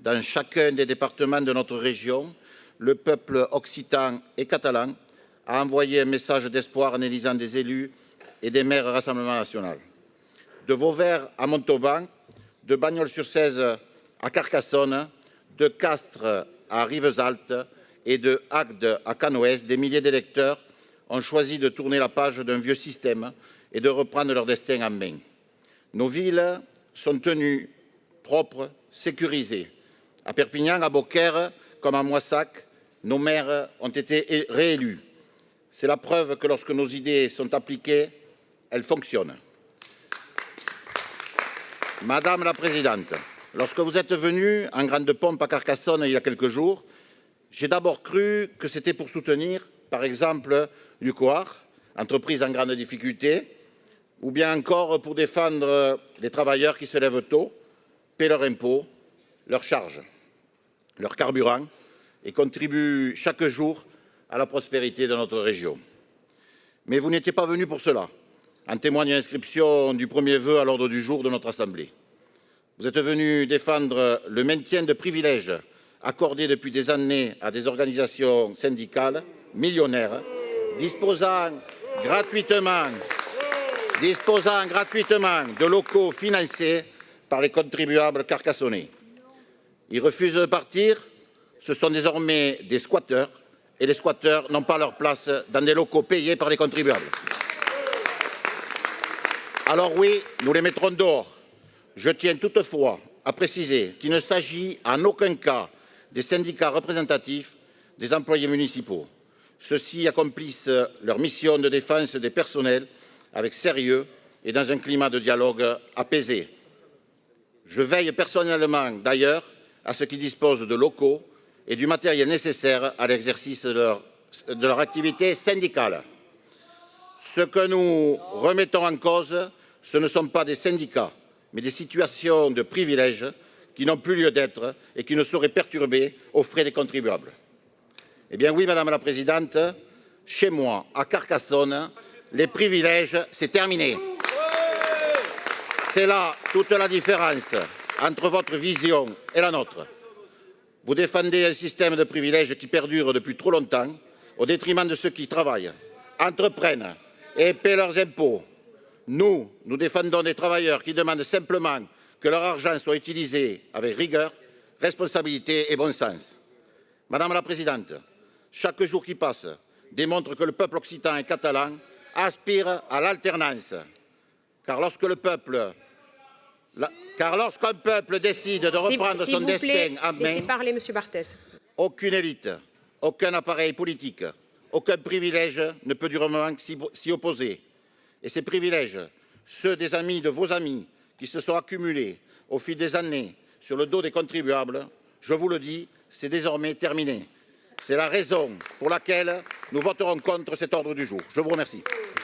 dans chacun des départements de notre région, le peuple occitan et catalan a envoyé un message d'espoir en élisant des élus et des maires Rassemblement national. De Vauvert à Montauban, de Bagnols-sur-Cèze à Carcassonne, de Castres à Rivesaltes et de Agde à Canoës, des milliers d'électeurs ont choisi de tourner la page d'un vieux système et de reprendre leur destin en main. Nos villes sont tenues propres, sécurisées. À Perpignan, à Beaucaire, comme à Moissac, nos maires ont été réélus. C'est la preuve que lorsque nos idées sont appliquées, elles fonctionnent. Madame la Présidente, lorsque vous êtes venue en grande pompe à Carcassonne il y a quelques jours, j'ai d'abord cru que c'était pour soutenir, par exemple, l'UQOAR, entreprise en grande difficulté, ou bien encore pour défendre les travailleurs qui se lèvent tôt, paient leurs impôts, leurs charges, leur carburant et contribuent chaque jour à la prospérité de notre région. Mais vous n'étiez pas venu pour cela. En témoigne l'inscription du premier vœu à l'ordre du jour de notre Assemblée. Vous êtes venu défendre le maintien de privilèges accordés depuis des années à des organisations syndicales millionnaires, disposant gratuitement de locaux financés par les contribuables carcassonnais. Ils refusent de partir, ce sont désormais des squatteurs, et les squatteurs n'ont pas leur place dans des locaux payés par les contribuables. Alors oui, nous les mettrons dehors. Je tiens toutefois à préciser qu'il ne s'agit en aucun cas des syndicats représentatifs des employés municipaux. Ceux-ci accomplissent leur mission de défense des personnels avec sérieux et dans un climat de dialogue apaisé. Je veille personnellement, d'ailleurs, à ce qu'ils disposent de locaux et du matériel nécessaire à l'exercice de leur activité syndicale. Ce que nous remettons en cause, ce ne sont pas des syndicats, mais des situations de privilèges qui n'ont plus lieu d'être et qui ne sauraient perturber aux frais des contribuables. Eh bien oui, Madame la Présidente, chez moi, à Carcassonne, les privilèges, c'est terminé. C'est là toute la différence entre votre vision et la nôtre. Vous défendez un système de privilèges qui perdure depuis trop longtemps, au détriment de ceux qui travaillent, entreprennent et paient leurs impôts. Nous défendons des travailleurs qui demandent simplement que leur argent soit utilisé avec rigueur, responsabilité et bon sens. Madame la Présidente, chaque jour qui passe démontre que le peuple occitan et catalan aspire à l'alternance. Car lorsqu'un peuple décide de reprendre son destin en main, laissez parler, Monsieur Barthès. Aucune élite, aucun appareil politique, aucun privilège ne peut durablement s'y opposer. Et ces privilèges, ceux des amis de vos amis, qui se sont accumulés au fil des années sur le dos des contribuables, je vous le dis, c'est désormais terminé. C'est la raison pour laquelle nous voterons contre cet ordre du jour. Je vous remercie.